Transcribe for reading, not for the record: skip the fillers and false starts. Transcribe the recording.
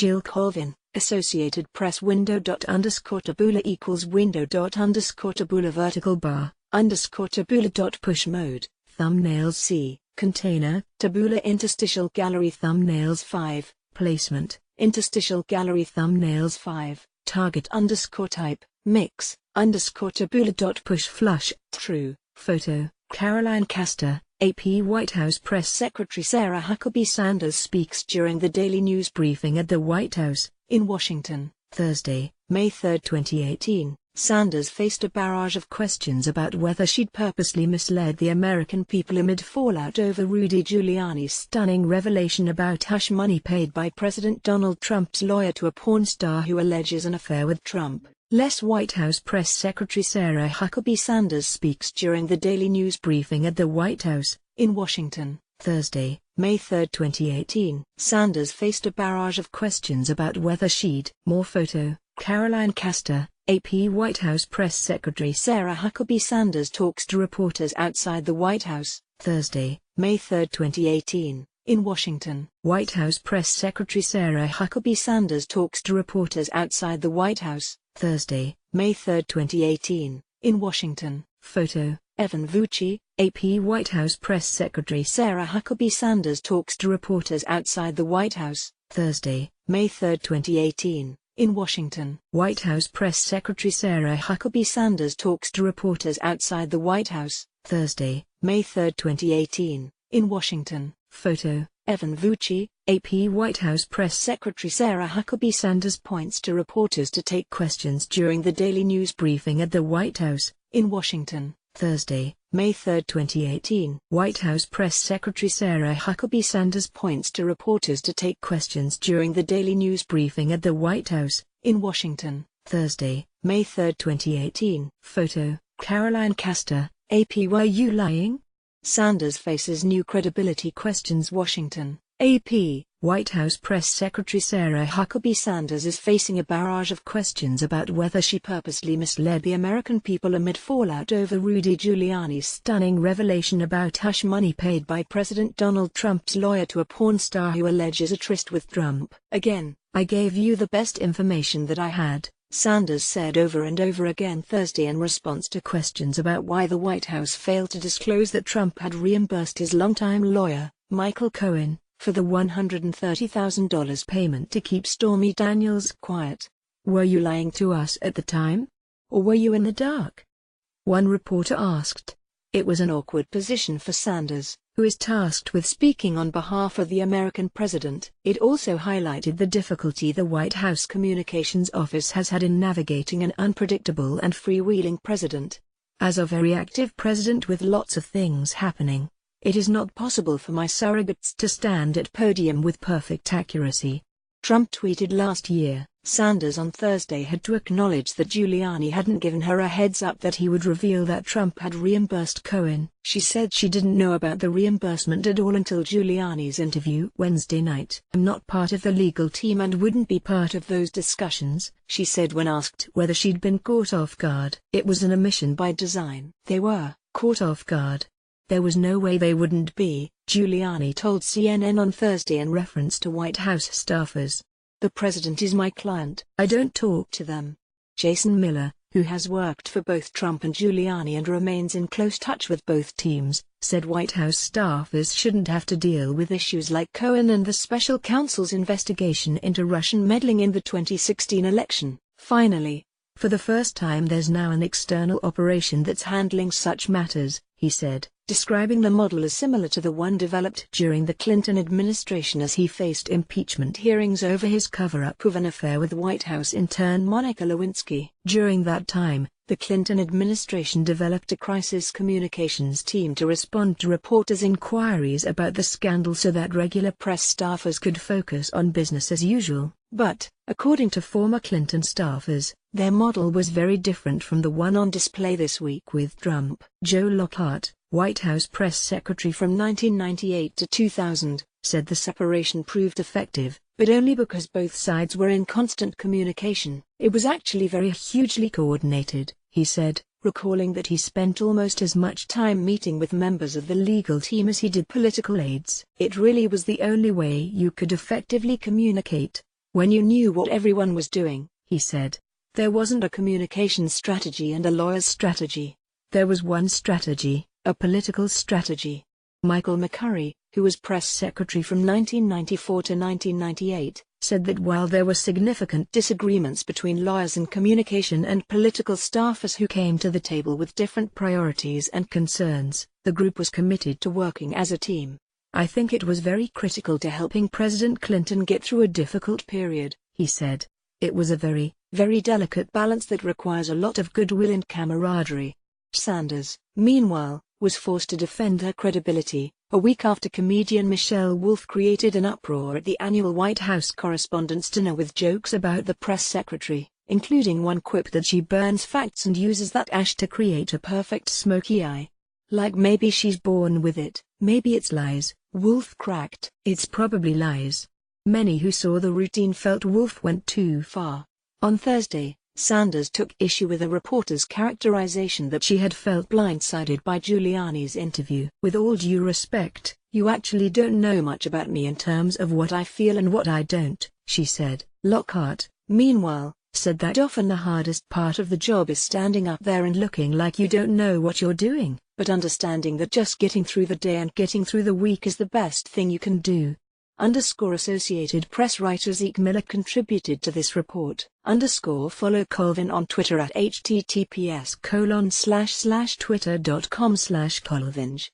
Jill Colvin, Associated Press window._taboola equals window._taboola vertical bar, _taboola push mode, thumbnails C, container, taboola interstitial gallery thumbnails 5, placement, interstitial gallery thumbnails 5, target _type, mix, _taboola push flush, true, photo, Caroline Castor, AP White House Press Secretary Sarah Huckabee Sanders speaks during the daily news briefing at the White House, in Washington, Thursday, May 3, 2018. Sanders faced a barrage of questions about whether she'd purposely misled the American people amid fallout over Rudy Giuliani's stunning revelation about hush money paid by President Donald Trump's lawyer to a porn star who alleges an affair with Trump. Less White House Press Secretary Sarah Huckabee Sanders speaks during the daily news briefing at the White House, in Washington, Thursday, May 3, 2018. Sanders faced a barrage of questions about whether she'd. More photo, Caroline Castor, AP White House Press Secretary Sarah Huckabee Sanders talks to reporters outside the White House, Thursday, May 3, 2018. In Washington, White House Press Secretary Sarah Huckabee Sanders talks to reporters outside the White House, Thursday, May 3, 2018. In Washington, photo, Evan Vucci, AP White House Press Secretary Sarah Huckabee Sanders talks to reporters outside the White House, Thursday, May 3, 2018. In Washington, White House Press Secretary Sarah Huckabee Sanders talks to reporters outside the White House, Thursday, May 3, 2018. In Washington, photo, Evan Vucci, AP White House Press Secretary Sarah Huckabee Sanders points to reporters to take questions during the daily news briefing at the White House, in Washington, Thursday, May 3, 2018. White House Press Secretary Sarah Huckabee Sanders points to reporters to take questions during the daily news briefing at the White House, in Washington, Thursday, May 3, 2018. Photo, Caroline Castor, AP Were You Lying? Sanders faces new credibility questions. Washington, AP. White House Press Secretary Sarah Huckabee Sanders is facing a barrage of questions about whether she purposely misled the American people amid fallout over Rudy Giuliani's stunning revelation about hush money paid by President Donald Trump's lawyer to a porn star who alleges a tryst with Trump. Again, I gave you the best information that I had, Sanders said over and over again Thursday in response to questions about why the White House failed to disclose that Trump had reimbursed his longtime lawyer, Michael Cohen, for the $130,000 payment to keep Stormy Daniels quiet. Were you lying to us at the time? Or were you in the dark? One reporter asked. It was an awkward position for Sanders, who is tasked with speaking on behalf of the American president. It also highlighted the difficulty the White House Communications Office has had in navigating an unpredictable and freewheeling president. As a very active president with lots of things happening, it is not possible for my surrogates to stand at podium with perfect accuracy. Trump tweeted last year. Sanders on Thursday had to acknowledge that Giuliani hadn't given her a heads up that he would reveal that Trump had reimbursed Cohen. She said she didn't know about the reimbursement at all until Giuliani's interview Wednesday night. I'm not part of the legal team and wouldn't be part of those discussions, she said when asked whether she'd been caught off guard. It was an omission by design. They were caught off guard. There was no way they wouldn't be, Giuliani told CNN on Thursday in reference to White House staffers. The president is my client. I don't talk to them. Jason Miller, who has worked for both Trump and Giuliani and remains in close touch with both teams, said White House staffers shouldn't have to deal with issues like Cohen and the special counsel's investigation into Russian meddling in the 2016 election. Finally, for the first time there's now an external operation that's handling such matters, he said, describing the model as similar to the one developed during the Clinton administration as he faced impeachment hearings over his cover-up of an affair with White House intern Monica Lewinsky. During that time, the Clinton administration developed a crisis communications team to respond to reporters' inquiries about the scandal so that regular press staffers could focus on business as usual. But, according to former Clinton staffers, their model was very different from the one on display this week with Trump. Joe Lockhart, White House press secretary from 1998 to 2000, said the separation proved effective, but only because both sides were in constant communication. It was actually very hugely coordinated, he said, recalling that he spent almost as much time meeting with members of the legal team as he did political aides. It really was the only way you could effectively communicate. When you knew what everyone was doing, he said. There wasn't a communication strategy and a lawyer's strategy. There was one strategy, a political strategy. Michael McCurry, who was press secretary from 1994 to 1998, said that while there were significant disagreements between lawyers and communication and political staffers who came to the table with different priorities and concerns, the group was committed to working as a team. I think it was very critical to helping President Clinton get through a difficult period, he said. It was a very, very delicate balance that requires a lot of goodwill and camaraderie. Sanders, meanwhile, was forced to defend her credibility, a week after comedian Michelle Wolf created an uproar at the annual White House Correspondents' Dinner with jokes about the press secretary, including one quip that she burns facts and uses that ash to create a perfect smoky eye. Like maybe she's born with it, maybe it's lies, Wolf cracked. It's probably lies. Many who saw the routine felt Wolf went too far. On Thursday, Sanders took issue with a reporter's characterization that she had felt blindsided by Giuliani's interview. With all due respect, you actually don't know much about me in terms of what I feel and what I don't, she said. Lockhart, meanwhile, said that often the hardest part of the job is standing up there and looking like you don't know what you're doing, but understanding that just getting through the day and getting through the week is the best thing you can do. Associated Press writer Zeke Miller contributed to this report. Follow Colvin on Twitter at https://twitter.com/Colvinge.